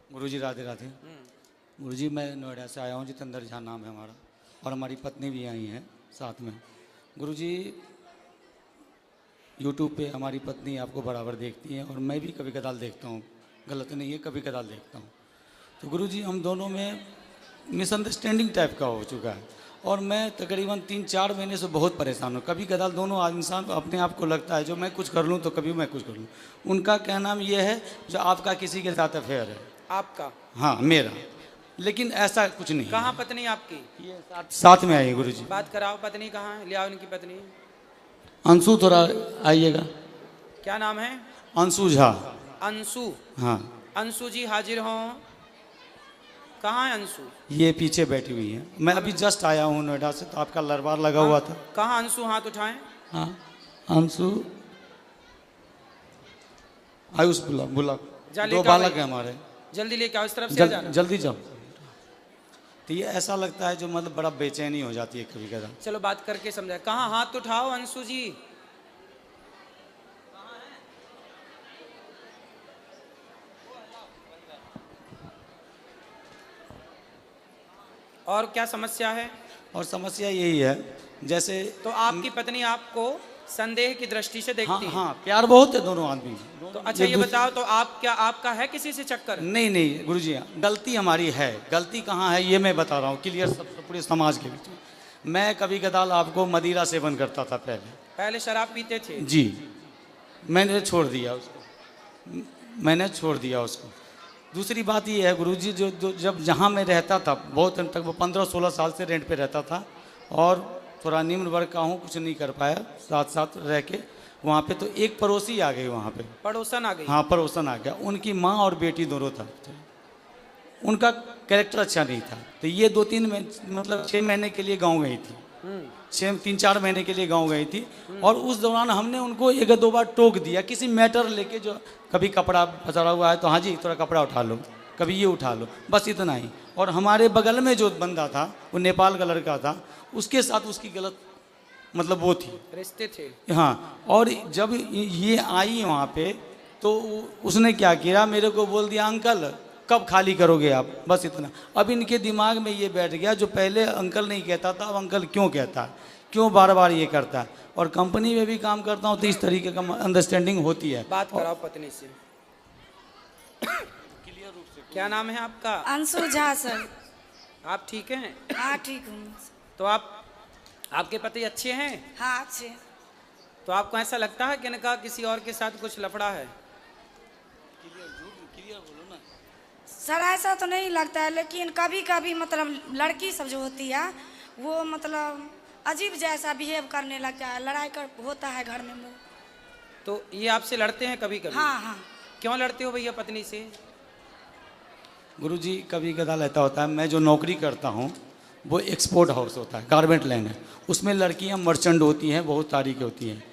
गुरुजी राधे राधे। गुरुजी मैं नोएडा से आया हूँ, जितेंद्र झा नाम है हमारा, और हमारी पत्नी भी आई हैं साथ में। गुरुजी यूट्यूब पे हमारी पत्नी आपको बराबर देखती है और मैं भी कभी कदाल देखता हूँ, गलत नहीं है, कभी कदाल देखता हूँ। तो गुरुजी हम दोनों में मिसअंडरस्टैंडिंग टाइप का हो चुका है और मैं तकरीबन 3-4 महीने से बहुत परेशान हूँ। कभी कदाल दोनों इंसान अपने आप को लगता है जो मैं कुछ कर लूँ तो कभी मैं कुछ कर लूँ। उनका कहना ये है जो आपका किसी के साथ अफेयर है। आपका? हाँ मेरा, लेकिन ऐसा कुछ नहीं। कहाँ पत्नी आपकी? ये साथ में आई गुरुजी। बात कराओ, पत्नी कहाँ है? ले आओ इनकी पत्नी। अंशु थोड़ा आइएगा। क्या नाम है? अंशु झा। अंशु? हाँ। अंशु जी हाजिर हों। कहाँ है अंशु? ये पीछे बैठी हुई है। मैं अभी जस्ट आया हूँ नोएडा से, तो आपका लरबार लगा हुआ था। कहाँ अंशु? हाथ उठाएं। हाँ अंशु आयुष बुला 2 बालक है हमारे। जल्दी लेके आओ, इस तरफ से जाना। जल्दी जाओ। तो ये ऐसा लगता है जो मतलब बड़ा बेचैनी हो जाती है कभी कभी। चलो बात करके समझाए। कहाँ? हाथ उठाओ अंशु जी। और क्या समस्या है? और समस्या यही है, जैसे तो आपकी पत्नी आपको संदेह की दृष्टि से देखती है? हाँ प्यार बहुत है दोनों आदमी। तो अच्छा ये बताओ, तो आप क्या, आपका है किसी से चक्कर? नहीं गुरुजी, गलती हमारी है। गलती कहाँ है ये मैं बता रहा हूँ क्लियर, सब पूरे समाज के बीच में। मैं कभी कदाल आपको मदिरा सेवन करता था पहले शराब पीते थे? जी। मैंने छोड़ दिया उसको। दूसरी बात ये है गुरुजी, जो जब जहाँ मैं रहता था बहुत तक, वो 15-16 साल से रेंट पे रहता था और थोड़ा निम्न वर्ग का हूँ, कुछ नहीं कर पाया साथ रह के वहाँ पे। तो एक पड़ोसी आ गई वहाँ पे। पड़ोसन आ गई? हाँ पड़ोसन आ गया। उनकी माँ और बेटी दोनों था, उनका कैरेक्टर अच्छा नहीं था। तो ये 2-3 मतलब 6 महीने के लिए गाँव गई थी। 3-4 महीने के लिए गाँव गई थी और उस दौरान हमने उनको 1-2 बार टोक दिया किसी मैटर लेके, जो कभी कपड़ा पसरा हुआ है तो हाँ जी थोड़ा कपड़ा उठा लो, कभी ये उठा लो, बस इतना ही। और हमारे बगल में जो बंदा था वो नेपाल का लड़का था, उसके साथ उसकी गलत मतलब वो थी, रिश्ते थे। हाँ। और जब ये आई वहाँ पे तो उसने क्या किया, मेरे को बोल दिया अंकल कब खाली करोगे आप, बस इतना। अब इनके दिमाग में ये बैठ गया, जो पहले अंकल नहीं कहता था अब अंकल क्यों कहता है, क्यों बार बार ये करता है। और कंपनी में भी काम करता हूँ तो इस तरीके का अंडरस्टैंडिंग होती है। बात कराओ पत्नी से। क्लियर रूप से। क्या नाम है आपका? अंशु झा सर। आप ठीक हैं? हाँ ठीक हूँ। तो आपके पति अच्छे हैं? हाँ अच्छे। तो आपको ऐसा लगता है कि इनका किसी और के साथ कुछ लफड़ा है? सर ऐसा तो नहीं लगता है, लेकिन कभी कभी मतलब लड़की सब जो होती है वो मतलब अजीब जैसा बिहेव करने लगता है, लड़ाई कर होता है घर में। तो ये आपसे लड़ते हैं कभी कभी? हाँ। क्यों लड़ते हो भैया पत्नी से? गुरुजी कभी कदाल ऐसा होता है, मैं जो नौकरी करता हूँ वो एक्सपोर्ट हाउस होता है, गारमेंट लैंड है, उसमें लड़कियाँ मर्चेंट होती हैं, बहुत सारी की होती हैं।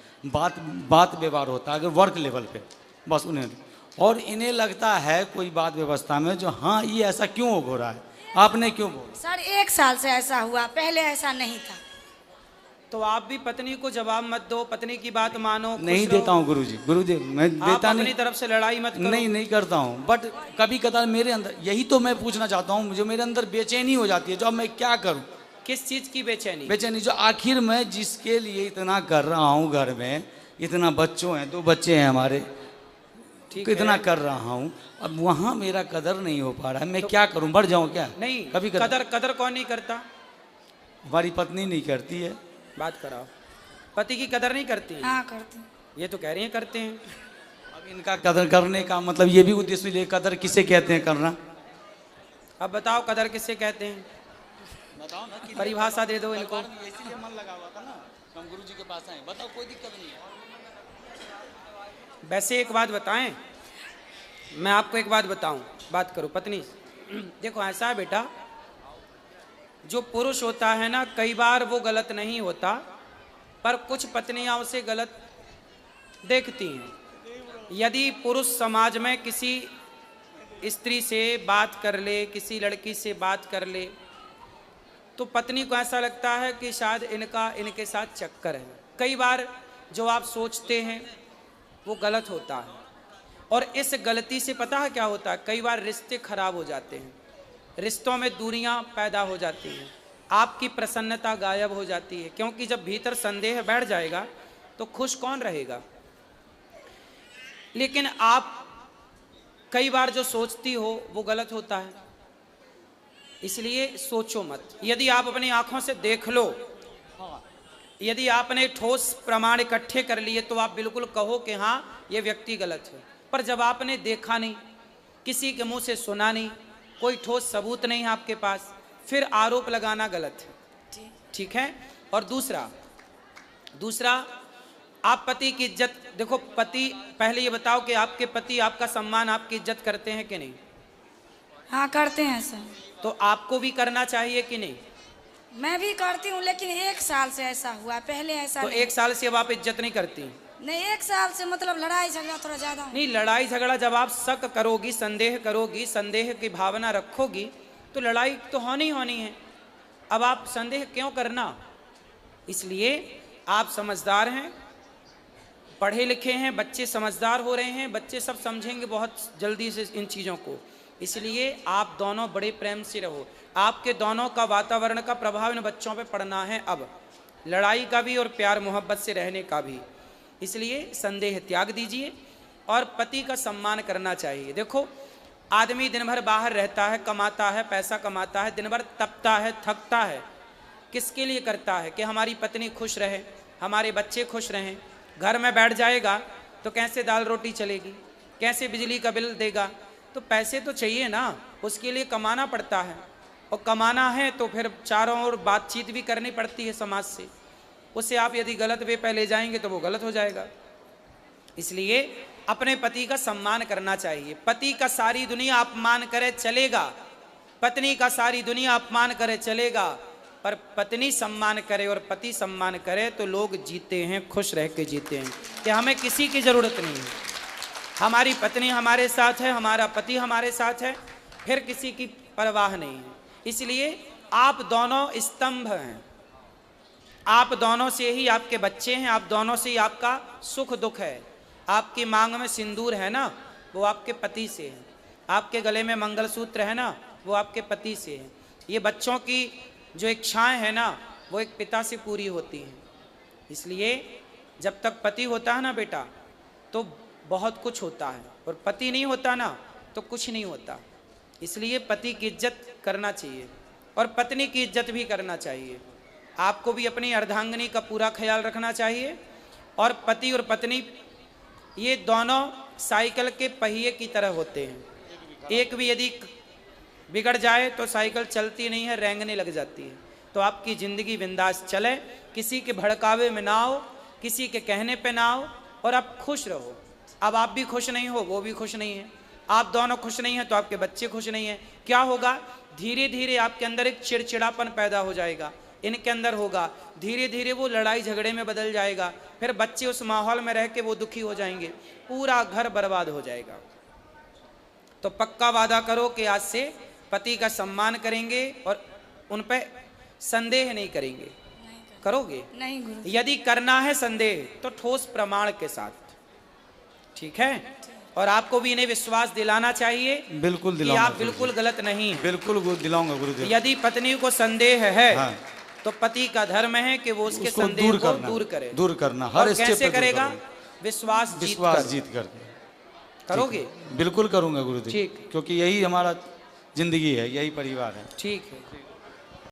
बात व्यवहार होता है अगर वर्क लेवल पे, बस उन्हें। और इन्हें लगता है कोई बात व्यवस्था में जो हाँ ये ऐसा क्यों हो रहा है, आपने क्यों बोला? सर 1 साल से ऐसा हुआ, पहले ऐसा नहीं था। तो आप भी पत्नी को जवाब मत दो, पत्नी की बात मानो। नहीं देता हूँ गुरुजी मैं देता नहीं। अपनी तरफ से लड़ाई मत करो। नहीं करता हूँ, बट कभी कदार मेरे अंदर, यही तो मैं पूछना चाहता हूँ, मुझे मेरे अंदर बेचैनी हो जाती है, जो अब मैं क्या करूँ। किस चीज की बेचैनी? बेचैनी जो आखिर मैं जिसके लिए इतना कर रहा हूँ, घर में इतना बच्चों हैं, 2 बच्चे हैं हमारे, इतना कर रहा हूँ, अब वहाँ मेरा कदर नहीं हो पा रहा है। मैं क्या करूँ, बढ़ जाऊँ क्या? नहीं, कभी कदर कौन नहीं करता? हमारी पत्नी नहीं करती है। बात कराओ। पति की कदर नहीं करती? हाँ करती। ये तो कह रही हैं करते हैं। अब इनका कदर करने का मतलब ये भी उद्देश्य ले, कदर किसे कहते हैं करना? अब बताओ कदर किसे कहते हैं, बताओ ना, परिभाषा दे दो इनको। इसीलिए मन लगा हुआ था ना, हम गुरुजी के पास आए। बताओ, कोई दिक्कत नहीं है। वैसे एक बात बताएं, मैं आपको एक बात बताऊं, बात करो पत्नी। देखो ऐसा है बेटा, जो पुरुष होता है ना, कई बार वो गलत नहीं होता, पर कुछ पत्नियां उसे गलत देखती हैं। यदि पुरुष समाज में किसी स्त्री से बात कर ले, किसी लड़की से बात कर ले, तो पत्नी को ऐसा लगता है कि शायद इनके साथ चक्कर है। कई बार जो आप सोचते हैं वो गलत होता है। और इस गलती से पता है क्या होता है, कई बार रिश्ते खराब हो जाते हैं, रिश्तों में दूरियां पैदा हो जाती हैं, आपकी प्रसन्नता गायब हो जाती है, क्योंकि जब भीतर संदेह बैठ जाएगा तो खुश कौन रहेगा। लेकिन आप कई बार जो सोचती हो वो गलत होता है, इसलिए सोचो मत। यदि आप अपनी आंखों से देख लो, यदि आपने ठोस प्रमाण इकट्ठे कर लिए तो आप बिल्कुल कहो कि हाँ ये व्यक्ति गलत है। पर जब आपने देखा नहीं, किसी के मुंह से सुना नहीं, कोई ठोस सबूत नहीं है आपके पास, फिर आरोप लगाना गलत है। ठीक है। और दूसरा आप पति की इज्जत, देखो पति, पहले ये बताओ कि आपके पति आपका सम्मान, आपकी इज्जत करते हैं कि नहीं? हाँ करते हैं सर। तो आपको भी करना चाहिए कि नहीं? मैं भी करती हूँ, लेकिन 1 साल से ऐसा हुआ, पहले ऐसा तो नहीं। 1 साल से अब आप इज्जत नहीं करती? नहीं, 1 साल से मतलब लड़ाई झगड़ा थोड़ा ज्यादा हो। नहीं, लड़ाई झगड़ा जब आप शक करोगी, संदेह करोगी, संदेह की भावना रखोगी तो लड़ाई तो होनी है। अब आप संदेह क्यों करना? इसलिए आप समझदार हैं, पढ़े लिखे हैं, बच्चे समझदार हो रहे हैं, बच्चे सब समझेंगे बहुत जल्दी से इन चीज़ों को। इसलिए आप दोनों बड़े प्रेम से रहो। आपके दोनों का वातावरण का प्रभाव इन बच्चों पे पड़ना है, अब लड़ाई का भी और प्यार मोहब्बत से रहने का भी। इसलिए संदेह त्याग दीजिए और पति का सम्मान करना चाहिए। देखो आदमी दिन भर बाहर रहता है, कमाता है, पैसा कमाता है, दिन भर तपता है, थकता है, किसके लिए करता है? कि हमारी पत्नी खुश रहे, हमारे बच्चे खुश रहें। घर में बैठ जाएगा तो कैसे दाल रोटी चलेगी, कैसे बिजली का बिल देगा? तो पैसे तो चाहिए ना, उसके लिए कमाना पड़ता है, और कमाना है तो फिर चारों ओर बातचीत भी करनी पड़ती है समाज से। उससे आप यदि गलत वे पे ले जाएंगे तो वो गलत हो जाएगा। इसलिए अपने पति का सम्मान करना चाहिए। पति का सारी दुनिया अपमान करे चलेगा, पत्नी का सारी दुनिया अपमान करे चलेगा, पर पत्नी सम्मान करे और पति सम्मान करे तो लोग जीते हैं, खुश रह के जीते हैं, कि हमें किसी की ज़रूरत नहीं है। हमारी पत्नी हमारे साथ है, हमारा पति हमारे साथ है, फिर किसी की परवाह नहीं है। इसलिए आप दोनों स्तंभ हैं, आप दोनों से ही आपके बच्चे हैं, आप दोनों से ही आपका सुख दुख है। आपकी मांग में सिंदूर है ना, वो आपके पति से है। आपके गले में मंगलसूत्र है ना, वो आपके पति से है। ये बच्चों की जो इच्छाएं हैं ना, वो एक पिता से पूरी होती हैं। इसलिए जब तक पति होता है ना बेटा, तो बहुत कुछ होता है, और पति नहीं होता ना तो कुछ नहीं होता। इसलिए पति की इज्जत करना चाहिए और पत्नी की इज्जत भी करना चाहिए। आपको भी अपनी अर्धांगिनी का पूरा ख्याल रखना चाहिए। और पति और पत्नी ये दोनों साइकिल के पहिए की तरह होते हैं। एक भी यदि बिगड़ जाए तो साइकिल चलती नहीं है, रेंगने लग जाती है। तो आपकी ज़िंदगी बिंदास चले, किसी के भड़कावे में ना आओ, किसी के कहने पे ना आओ, और आप खुश रहो। अब आप भी खुश नहीं हो, वो भी खुश नहीं है, आप दोनों खुश नहीं हैं तो आपके बच्चे खुश नहीं हैं। क्या होगा? धीरे धीरे आपके अंदर एक चिड़चिड़ापन पैदा हो जाएगा, इनके अंदर होगा, धीरे धीरे वो लड़ाई झगड़े में बदल जाएगा, फिर बच्चे उस माहौल में रह के वो दुखी हो जाएंगे, पूरा घर बर्बाद हो जाएगा। तो पक्का वादा करो कि आज से पति का सम्मान करेंगे और उन पे संदेह नहीं करेंगे। करोगे? नहीं गुरु। यदि करना है संदेह तो ठोस प्रमाण के साथ, ठीक है? और आपको भी इन्हें विश्वास दिलाना चाहिए, बिल्कुल कि दिलाऊंगा, आप बिल्कुल गलत नहीं हैं। बिल्कुल दिलाऊंगा गुरुदेव। यदि पत्नी को संदेह है, हाँ। तो पति का धर्म है कि वो उसके उसको संदेह को करना, दूर करे। दूर करना, और हर स्टेप कैसे पे दूर करेगा? करूंगा। विश्वास जीत कर। करोगे? बिल्कुल करूंगा गुरुदेव, ठीक। क्योंकि यही हमारा जिंदगी है, यही परिवार है। ठीक है।